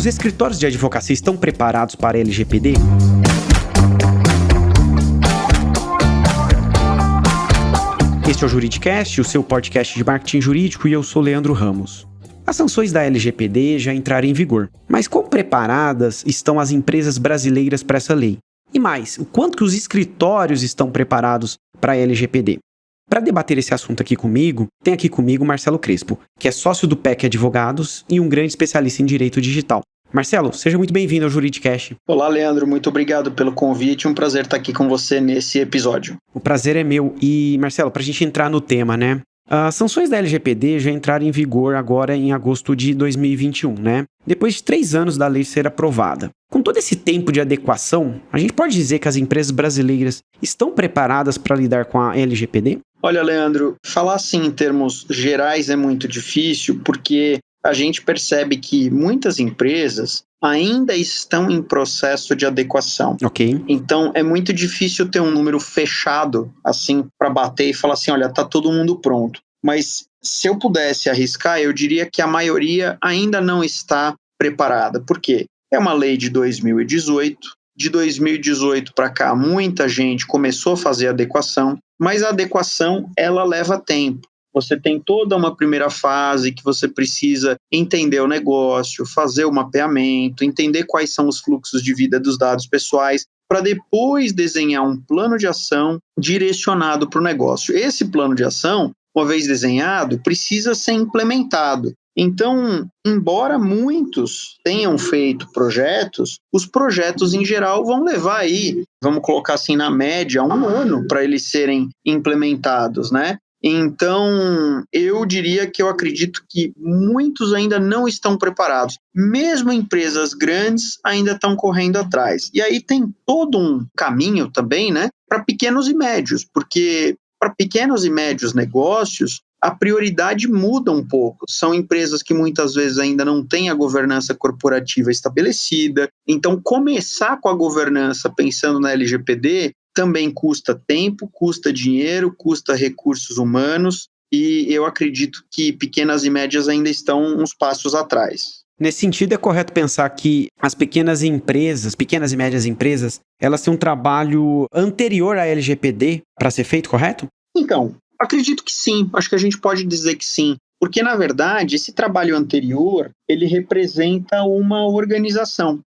Os escritórios de advocacia estão preparados para a LGPD? Este é o Juridicast, o seu podcast de marketing jurídico, e eu sou Leandro Ramos. As sanções da LGPD já entraram em vigor, mas quão preparadas estão as empresas brasileiras para essa lei? E mais, o quanto que os escritórios estão preparados para a LGPD? Para debater esse assunto aqui comigo, tem aqui comigo o Marcelo Crespo, que é sócio do PEC Advogados e um grande especialista em direito digital. Marcelo, seja muito bem-vindo ao Juridicast. Olá, Leandro, muito obrigado pelo convite, um prazer estar aqui com você nesse episódio. O prazer é meu. E, Marcelo, para a gente entrar no tema, né? As sanções da LGPD já entraram em vigor agora em agosto de 2021, né? Depois de 3 anos da lei ser aprovada. Com todo esse tempo de adequação, a gente pode dizer que as empresas brasileiras estão preparadas para lidar com a LGPD? Olha, Leandro, falar assim em termos gerais é muito difícil, porque a gente percebe que muitas empresas ainda estão em processo de adequação. Ok. Então, é muito difícil ter um número fechado, assim, para bater e falar assim, olha, tá todo mundo pronto. Mas, se eu pudesse arriscar, eu diria que a maioria ainda não está preparada. Por quê? É uma lei de 2018. De 2018 para cá, muita gente começou a fazer adequação, mas a adequação, ela leva tempo. Você tem toda uma primeira fase que você precisa entender o negócio, fazer o mapeamento, entender quais são os fluxos de vida dos dados pessoais, para depois desenhar um plano de ação direcionado para o negócio. Esse plano de ação, uma vez desenhado, precisa ser implementado. Então, embora muitos tenham feito projetos, os projetos em geral vão levar aí, vamos colocar assim na média, 1 ano para eles serem implementados, né? Então, eu diria que eu acredito que muitos ainda não estão preparados. Mesmo empresas grandes ainda estão correndo atrás. E aí tem todo um caminho também, né, para pequenos e médios, porque para pequenos e médios negócios, a prioridade muda um pouco. São empresas que muitas vezes ainda não têm a governança corporativa estabelecida. Então, começar com a governança pensando na LGPD também custa tempo, custa dinheiro, custa recursos humanos, e eu acredito que pequenas e médias ainda estão uns passos atrás. Nesse sentido, é correto pensar que as pequenas e médias empresas, elas têm um trabalho anterior à LGPD para ser feito, correto? Então, acredito que sim, acho que a gente pode dizer que sim, porque, na verdade, esse trabalho anterior, ele representa uma organização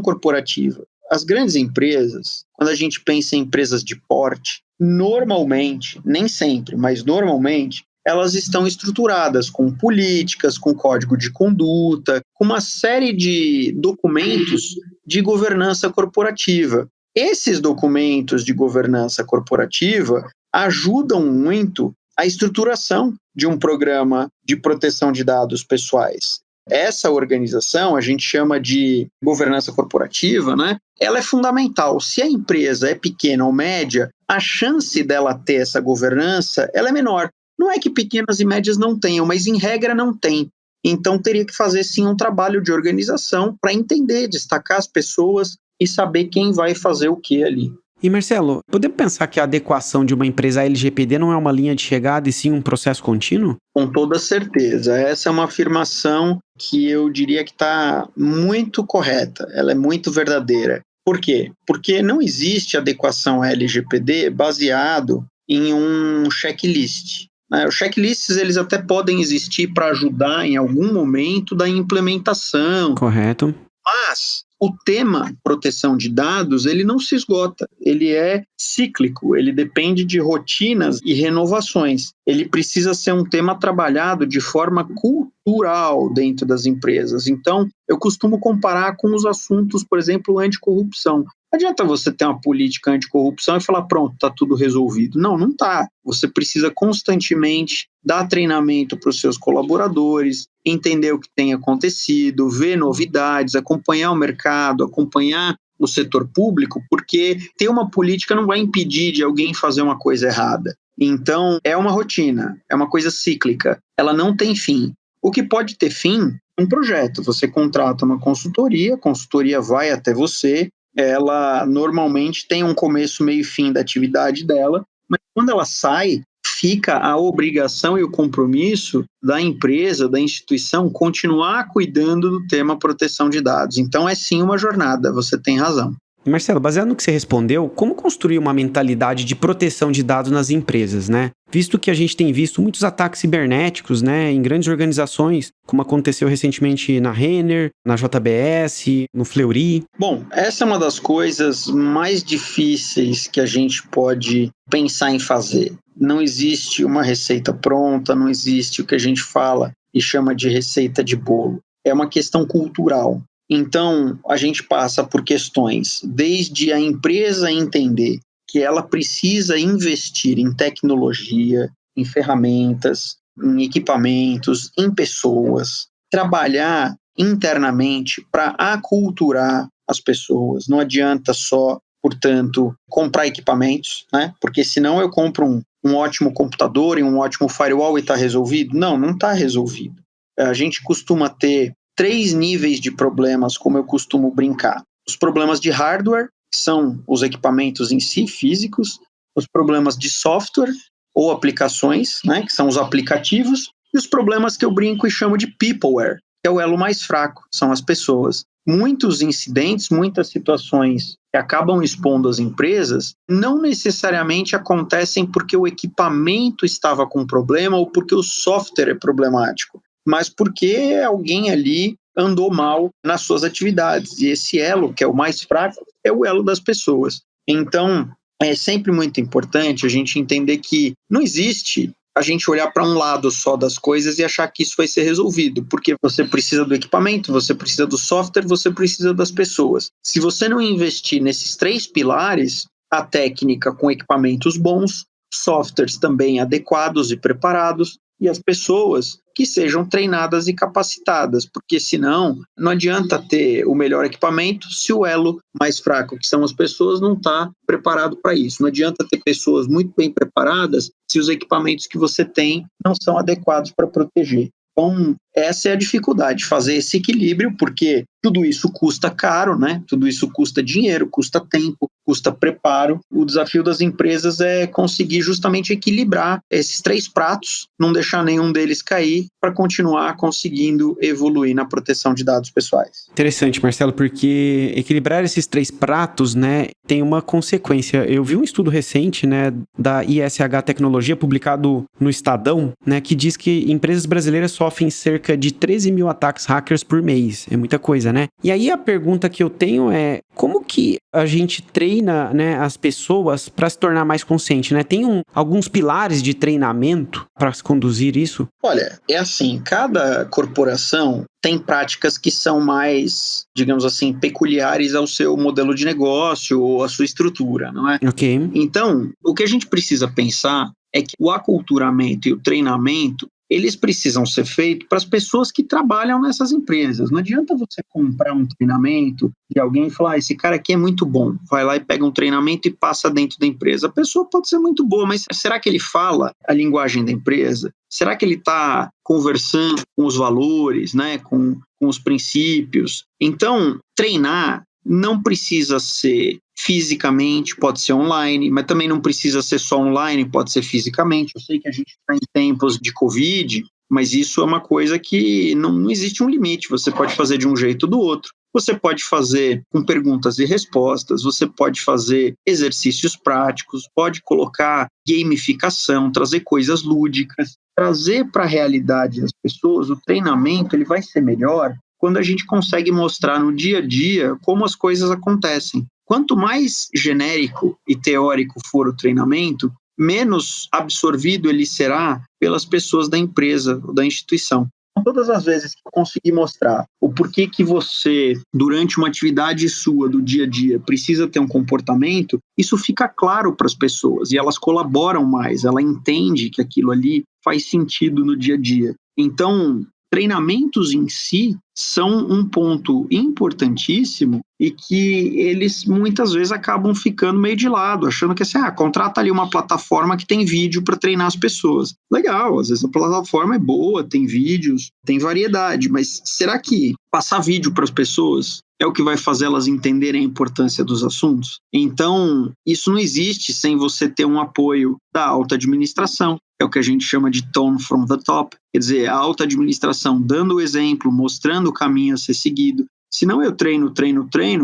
corporativa. As grandes empresas, quando a gente pensa em empresas de porte, normalmente, nem sempre, mas normalmente, elas estão estruturadas com políticas, com código de conduta, com uma série de documentos de governança corporativa. Esses documentos de governança corporativa ajudam muito a estruturação de um programa de proteção de dados pessoais. Essa organização, a gente chama de governança corporativa, né? Ela é fundamental. Se a empresa é pequena ou média, a chance dela ter essa governança ela é menor. Não é que pequenas e médias não tenham, mas em regra não tem. Então teria que fazer sim um trabalho de organização para entender, destacar as pessoas e saber quem vai fazer o que ali. E Marcelo, podemos pensar que a adequação de uma empresa à LGPD não é uma linha de chegada e sim um processo contínuo? Com toda certeza. Essa é uma afirmação que eu diria que está muito correta, ela é muito verdadeira. Por quê? Porque não existe adequação à LGPD baseado em um checklist. Os checklists eles até podem existir para ajudar em algum momento da implementação. Correto. Mas o tema proteção de dados, ele não se esgota, ele é cíclico, ele depende de rotinas e renovações. Ele precisa ser um tema trabalhado de forma cultural dentro das empresas. Então, eu costumo comparar com os assuntos, por exemplo, anticorrupção. Não adianta você ter uma política anticorrupção e falar, pronto, está tudo resolvido. Não, não está. Você precisa constantemente dar treinamento para os seus colaboradores, entender o que tem acontecido, ver novidades, acompanhar o mercado, acompanhar o setor público, porque ter uma política não vai impedir de alguém fazer uma coisa errada. Então, é uma rotina, é uma coisa cíclica, ela não tem fim. O que pode ter fim é um projeto. Você contrata uma consultoria, a consultoria vai até você, ela normalmente tem um começo, meio e fim da atividade dela, mas quando ela sai, fica a obrigação e o compromisso da empresa, da instituição, continuar cuidando do tema proteção de dados. Então, é sim uma jornada, você tem razão. Marcelo, baseado no que você respondeu, como construir uma mentalidade de proteção de dados nas empresas, né? Visto que a gente tem visto muitos ataques cibernéticos, né, em grandes organizações, como aconteceu recentemente na Renner, na JBS, no Fleury. Bom, essa é uma das coisas mais difíceis que a gente pode pensar em fazer. Não existe uma receita pronta, não existe o que a gente fala e chama de receita de bolo. É uma questão cultural. Então, a gente passa por questões desde a empresa entender que ela precisa investir em tecnologia, em ferramentas, em equipamentos, em pessoas, trabalhar internamente para aculturar as pessoas. Não adianta só, portanto, comprar equipamentos, né? Porque senão eu compro um ótimo computador e um ótimo firewall e está resolvido. Não está resolvido. A gente costuma ter 3 níveis de problemas, como eu costumo brincar. Os problemas de hardware, que são os equipamentos em si, físicos, os problemas de software ou aplicações, né, que são os aplicativos, e os problemas que eu brinco e chamo de peopleware, que é o elo mais fraco, são as pessoas. Muitos incidentes, muitas situações que acabam expondo as empresas, não necessariamente acontecem porque o equipamento estava com problema ou porque o software é problemático, mas porque alguém ali andou mal nas suas atividades. E esse elo, que é o mais fraco, é o elo das pessoas. Então, é sempre muito importante a gente entender que não existe a gente olhar para um lado só das coisas e achar que isso vai ser resolvido, porque você precisa do equipamento, você precisa do software, você precisa das pessoas. Se você não investir nesses 3 pilares, a técnica com equipamentos bons, softwares também adequados e preparados, e as pessoas que sejam treinadas e capacitadas, porque senão não adianta ter o melhor equipamento se o elo mais fraco, que são as pessoas, não está preparado para isso. Não adianta ter pessoas muito bem preparadas se os equipamentos que você tem não são adequados para proteger. Então, essa é a dificuldade, fazer esse equilíbrio, porque tudo isso custa caro, né? Tudo isso custa dinheiro, custa tempo, custa preparo. O desafio das empresas é conseguir justamente equilibrar esses 3 pratos, não deixar nenhum deles cair, para continuar conseguindo evoluir na proteção de dados pessoais. Interessante, Marcelo, porque equilibrar esses 3 pratos, né, tem uma consequência. Eu vi um estudo recente, né, da ISH Tecnologia, publicado no Estadão, né, que diz que empresas brasileiras sofrem cerca de 13 mil ataques hackers por mês. É muita coisa, né? E aí a pergunta que eu tenho é, como que a gente treina, né, as pessoas para se tornar mais consciente, né? Tem alguns pilares de treinamento para se conduzir isso? Olha, é assim, cada corporação tem práticas que são mais, digamos assim, peculiares ao seu modelo de negócio ou à sua estrutura, não é? Ok. Então, o que a gente precisa pensar é que o aculturamento e o treinamento, eles precisam ser feitos para as pessoas que trabalham nessas empresas. Não adianta você comprar um treinamento de alguém e falar, esse cara aqui é muito bom, vai lá e pega um treinamento e passa dentro da empresa. A pessoa pode ser muito boa, mas será que ele fala a linguagem da empresa? Será que ele está conversando com os valores, né, com os princípios? Então, treinar não precisa ser fisicamente, pode ser online, mas também não precisa ser só online, pode ser fisicamente. Eu sei que a gente está em tempos de Covid, mas isso é uma coisa que não existe um limite, você pode fazer de um jeito ou do outro. Você pode fazer com perguntas e respostas, você pode fazer exercícios práticos, pode colocar gamificação, trazer coisas lúdicas, trazer para a realidade das pessoas. O treinamento ele vai ser melhor quando a gente consegue mostrar no dia a dia como as coisas acontecem. Quanto mais genérico e teórico for o treinamento, menos absorvido ele será pelas pessoas da empresa ou da instituição. Todas as vezes que eu conseguir mostrar o porquê que você, durante uma atividade sua do dia a dia, precisa ter um comportamento, isso fica claro para as pessoas e elas colaboram mais, ela entende que aquilo ali faz sentido no dia a dia. Então, treinamentos em si são um ponto importantíssimo e que eles muitas vezes acabam ficando meio de lado, achando que assim, contrata ali uma plataforma que tem vídeo para treinar as pessoas. Legal, às vezes a plataforma é boa, tem vídeos, tem variedade, mas será que passar vídeo para as pessoas é o que vai fazer elas entenderem a importância dos assuntos? Então, isso não existe sem você ter um apoio da alta administração. É o que a gente chama de tone from the top, quer dizer, a alta administração dando o exemplo, mostrando o caminho a ser seguido. Senão eu treino,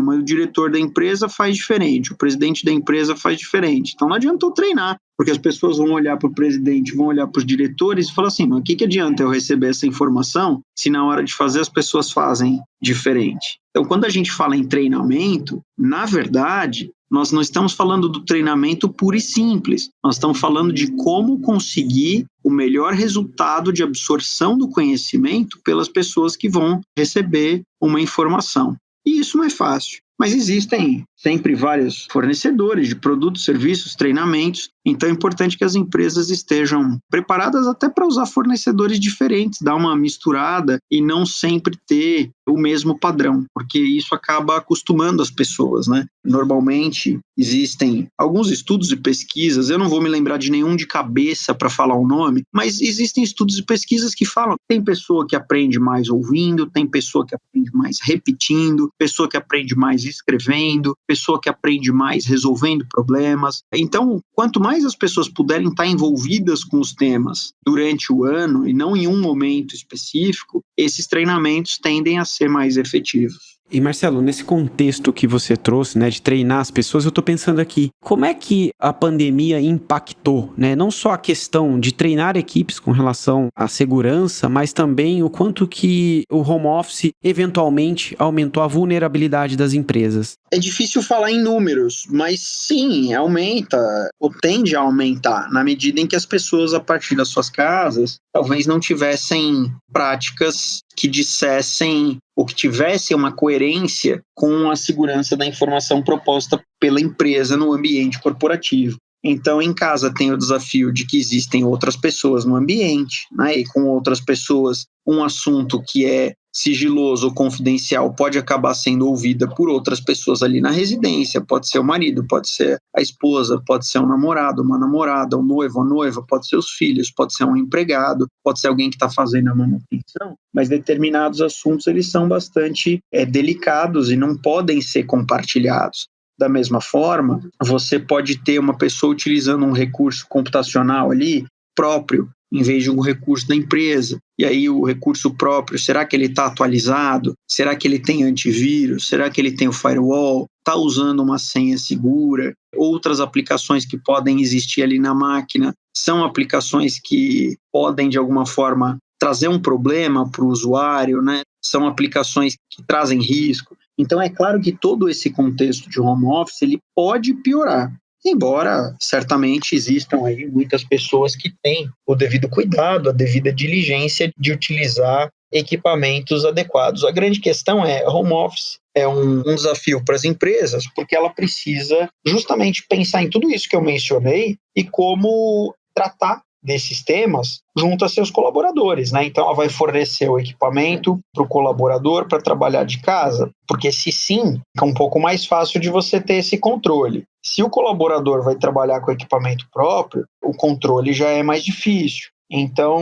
mas o diretor da empresa faz diferente, o presidente da empresa faz diferente. Então não adianta eu treinar, porque as pessoas vão olhar para o presidente, vão olhar para os diretores e falar assim, mas o que adianta eu receber essa informação se na hora de fazer as pessoas fazem diferente? Então quando a gente fala em treinamento, na verdade, nós não estamos falando do treinamento puro e simples, nós estamos falando de como conseguir o melhor resultado de absorção do conhecimento pelas pessoas que vão receber uma informação. E isso não é fácil, mas existem sempre vários fornecedores de produtos, serviços, treinamentos, então é importante que as empresas estejam preparadas até para usar fornecedores diferentes, dar uma misturada e não sempre ter o mesmo padrão, porque isso acaba acostumando as pessoas, né? Normalmente existem alguns estudos e pesquisas, eu não vou me lembrar de nenhum de cabeça para falar o nome, mas existem estudos e pesquisas que falam que tem pessoa que aprende mais ouvindo, tem pessoa que aprende mais repetindo, pessoa que aprende mais escrevendo, pessoa que aprende mais resolvendo problemas. Então, quanto mais as pessoas puderem estar envolvidas com os temas durante o ano e não em um momento específico, esses treinamentos tendem a ser mais efetivos. E Marcelo, nesse contexto que você trouxe, né, de treinar as pessoas, eu tô pensando aqui, como é que a pandemia impactou, né, não só a questão de treinar equipes com relação à segurança, mas também o quanto que o home office eventualmente aumentou a vulnerabilidade das empresas? É difícil falar em números, mas sim, aumenta, ou tende a aumentar, na medida em que as pessoas, a partir das suas casas, talvez não tivessem práticas que dissessem ou que tivessem uma coerência com a segurança da informação proposta pela empresa no ambiente corporativo. Então, em casa tem o desafio de que existem outras pessoas no ambiente, né? E com outras pessoas, um assunto que é sigiloso ou confidencial pode acabar sendo ouvida por outras pessoas ali na residência, pode ser o marido, pode ser a esposa, pode ser um namorado, uma namorada, um noivo, uma noiva, pode ser os filhos, pode ser um empregado, pode ser alguém que está fazendo a manutenção, mas determinados assuntos eles são bastante delicados e não podem ser compartilhados. Da mesma forma, você pode ter uma pessoa utilizando um recurso computacional ali próprio, em vez de um recurso da empresa. E aí o recurso próprio, será que ele está atualizado? Será que ele tem antivírus? Será que ele tem o firewall? Está usando uma senha segura? Outras aplicações que podem existir ali na máquina são aplicações que podem, de alguma forma, trazer um problema para o usuário, né? São aplicações que trazem risco. Então, é claro que todo esse contexto de home office ele pode piorar. Embora, certamente, existam aí muitas pessoas que têm o devido cuidado, a devida diligência de utilizar equipamentos adequados. A grande questão é, home office é um desafio para as empresas, porque ela precisa justamente pensar em tudo isso que eu mencionei e como tratar desses temas junto a seus colaboradores, né? Então ela vai fornecer o equipamento para o colaborador para trabalhar de casa, porque se sim, fica um pouco mais fácil de você ter esse controle. Se o colaborador vai trabalhar com equipamento próprio, o controle já é mais difícil. Então,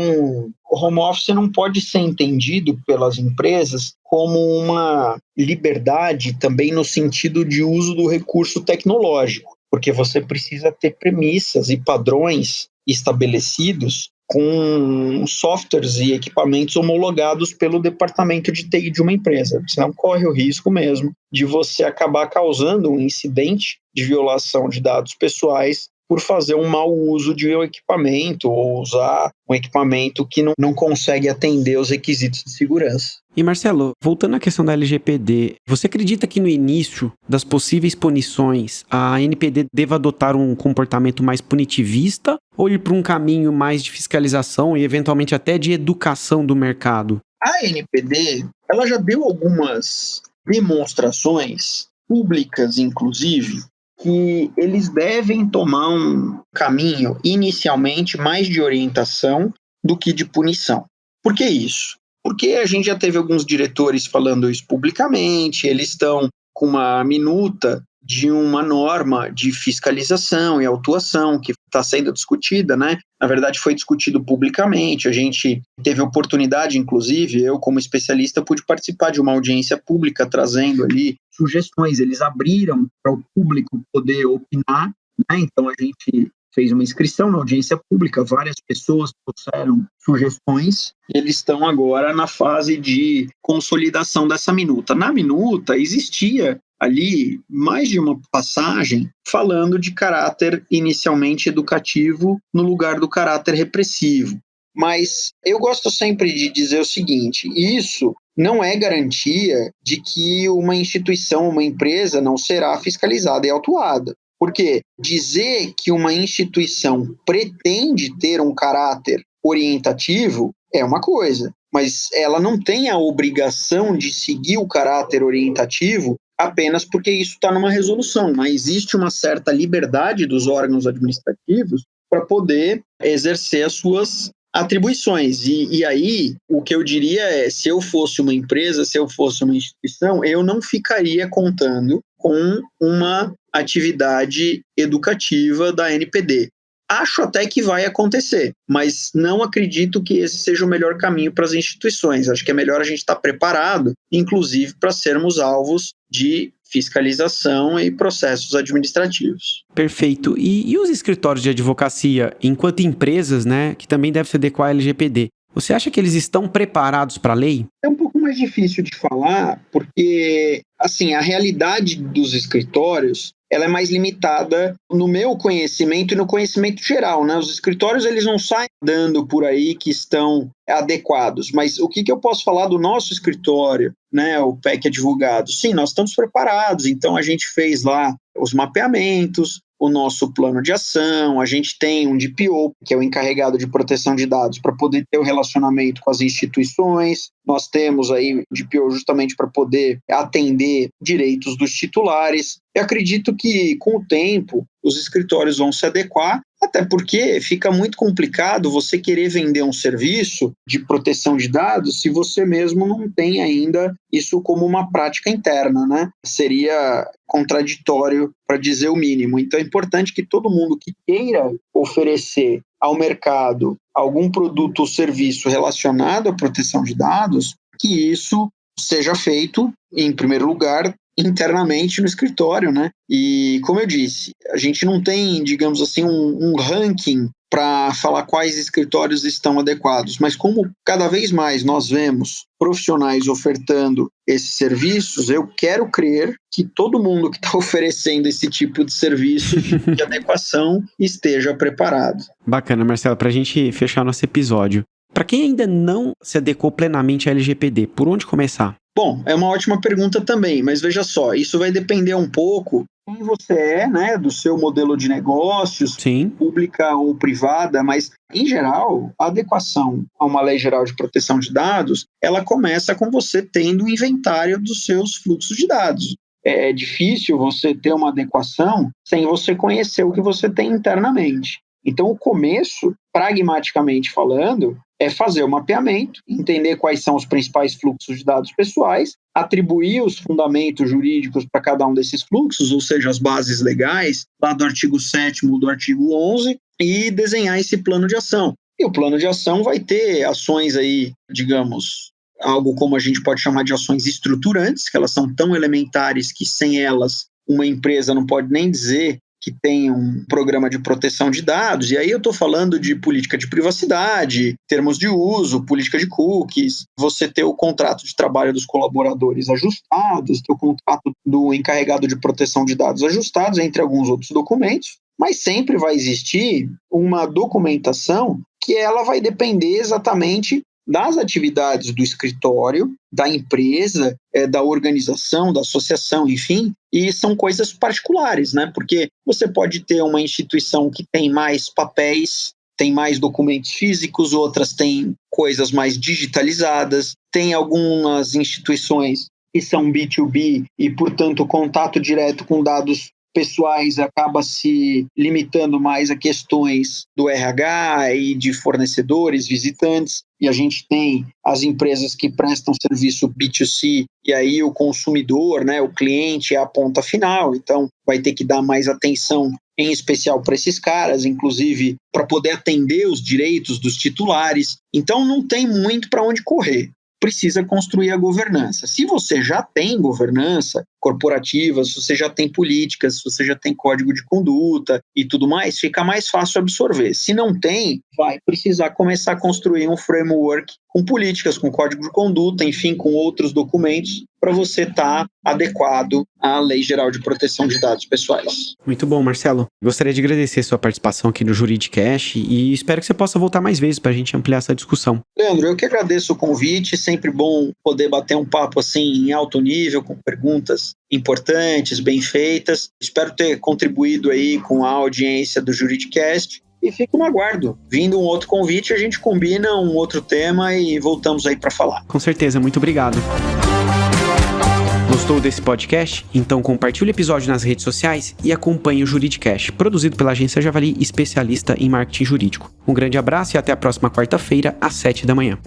o home office não pode ser entendido pelas empresas como uma liberdade também no sentido de uso do recurso tecnológico, porque você precisa ter premissas e padrões estabelecidos com softwares e equipamentos homologados pelo departamento de TI de uma empresa. Senão corre o risco mesmo de você acabar causando um incidente de violação de dados pessoais por fazer um mau uso de um equipamento ou usar um equipamento que não consegue atender os requisitos de segurança. E Marcelo, voltando à questão da LGPD, você acredita que no início das possíveis punições, a NPD deva adotar um comportamento mais punitivista ou ir para um caminho mais de fiscalização e eventualmente até de educação do mercado? A NPD, ela já deu algumas demonstrações públicas, inclusive, que eles devem tomar um caminho inicialmente mais de orientação do que de punição. Por que isso? porque a gente já teve alguns diretores falando isso publicamente, eles estão com uma minuta de uma norma de fiscalização e autuação que está sendo discutida, né? Na verdade, foi discutido publicamente. A gente teve oportunidade, inclusive, eu como especialista pude participar de uma audiência pública trazendo ali sugestões. Eles abriram para o público poder opinar, né? Então a gente fez uma inscrição na audiência pública, várias pessoas trouxeram sugestões. Eles estão agora na fase de consolidação dessa minuta. Na minuta existia ali mais de uma passagem falando de caráter inicialmente educativo no lugar do caráter repressivo. Mas eu gosto sempre de dizer o seguinte: isso não é garantia de que uma instituição, uma empresa não será fiscalizada e autuada. Porque dizer que uma instituição pretende ter um caráter orientativo é uma coisa, mas ela não tem a obrigação de seguir o caráter orientativo apenas porque isso está numa resolução, mas existe uma certa liberdade dos órgãos administrativos para poder exercer as suas atribuições. E aí, o que eu diria é, se eu fosse uma empresa, se eu fosse uma instituição, eu não ficaria contando com uma atividade educativa da NPD. Acho até que vai acontecer, mas não acredito que esse seja o melhor caminho para as instituições. Acho que é melhor a gente estar preparado, inclusive para sermos alvos de fiscalização e processos administrativos. Perfeito. E os escritórios de advocacia, enquanto empresas, né, que também devem se adequar à LGPD, você acha que eles estão preparados para a lei? É um pouco mais difícil de falar, porque assim, a realidade dos escritórios ela é mais limitada no meu conhecimento e no conhecimento geral, né? Os escritórios eles não saem dando por aí que estão adequados, mas o que eu posso falar do nosso escritório, né? O PEC Advogados? Sim, nós estamos preparados, então a gente fez lá os mapeamentos, o nosso plano de ação, a gente tem um DPO, que é o encarregado de proteção de dados, para poder ter o relacionamento com as instituições. Nós temos aí o DPO justamente para poder atender direitos dos titulares. Eu acredito que, com o tempo, os escritórios vão se adequar, até porque fica muito complicado você querer vender um serviço de proteção de dados se você mesmo não tem ainda isso como uma prática interna, né? Seria contraditório, para dizer o mínimo. Então é importante que todo mundo que queira oferecer ao mercado algum produto ou serviço relacionado à proteção de dados, que isso seja feito, em primeiro lugar, internamente no escritório, né? E, como eu disse, a gente não tem, digamos assim, um ranking para falar quais escritórios estão adequados, mas como cada vez mais nós vemos profissionais ofertando esses serviços, eu quero crer que todo mundo que está oferecendo esse tipo de serviço de adequação esteja preparado. Bacana, Marcelo, para a gente fechar nosso episódio. Para quem ainda não se adequou plenamente à LGPD, por onde começar? Bom, é uma ótima pergunta também, mas veja só, isso vai depender um pouco de quem você é, né, do seu modelo de negócios, Sim. pública ou privada, mas, em geral, a adequação a uma lei geral de proteção de dados, ela começa com você tendo o inventário dos seus fluxos de dados. É difícil você ter uma adequação sem você conhecer o que você tem internamente. Então, o começo, pragmaticamente falando, é fazer o mapeamento, entender quais são os principais fluxos de dados pessoais, atribuir os fundamentos jurídicos para cada um desses fluxos, ou seja, as bases legais, lá do artigo 7º do artigo 11, e desenhar esse plano de ação. E o plano de ação vai ter ações aí, digamos, algo como a gente pode chamar de ações estruturantes, que elas são tão elementares que sem elas uma empresa não pode nem dizer que tem um programa de proteção de dados, e aí eu estou falando de política de privacidade, termos de uso, política de cookies, você ter o contrato de trabalho dos colaboradores ajustados, ter o contrato do encarregado de proteção de dados ajustados, entre alguns outros documentos, mas sempre vai existir uma documentação que ela vai depender exatamente das atividades do escritório, da empresa, da organização, da associação, enfim, e são coisas particulares, né? Porque você pode ter uma instituição que tem mais papéis, tem mais documentos físicos, outras têm coisas mais digitalizadas, tem algumas instituições que são B2B e, portanto, o contato direto com dados pessoais acaba se limitando mais a questões do RH e de fornecedores, visitantes. e a gente tem as empresas que prestam serviço B2C, e aí o consumidor, né, o cliente é a ponta final, então vai ter que dar mais atenção em especial para esses caras, inclusive para poder atender os direitos dos titulares. Então não tem muito para onde correr. Precisa construir a governança. Se você já tem governança corporativa, se você já tem políticas, se você já tem código de conduta e tudo mais, fica mais fácil absorver. Se não tem, vai precisar começar a construir um framework com políticas, com código de conduta, enfim, com outros documentos, para você estar adequado à Lei Geral de Proteção de Dados Pessoais. Muito bom, Marcelo. Gostaria de agradecer sua participação aqui no Juridicast e espero que você possa voltar mais vezes para a gente ampliar essa discussão. Leandro, eu que agradeço o convite, sempre bom poder bater um papo assim em alto nível, com perguntas importantes, bem feitas. Espero ter contribuído aí com a audiência do Juridicast e fico no aguardo. Vindo um outro convite, a gente combina um outro tema e voltamos aí para falar. Com certeza, muito obrigado. Gostou desse podcast? Então compartilhe o episódio nas redes sociais e acompanhe o Juridicast, produzido pela Agência Javali, especialista em marketing jurídico. Um grande abraço e até a próxima quarta-feira, às 7 da manhã.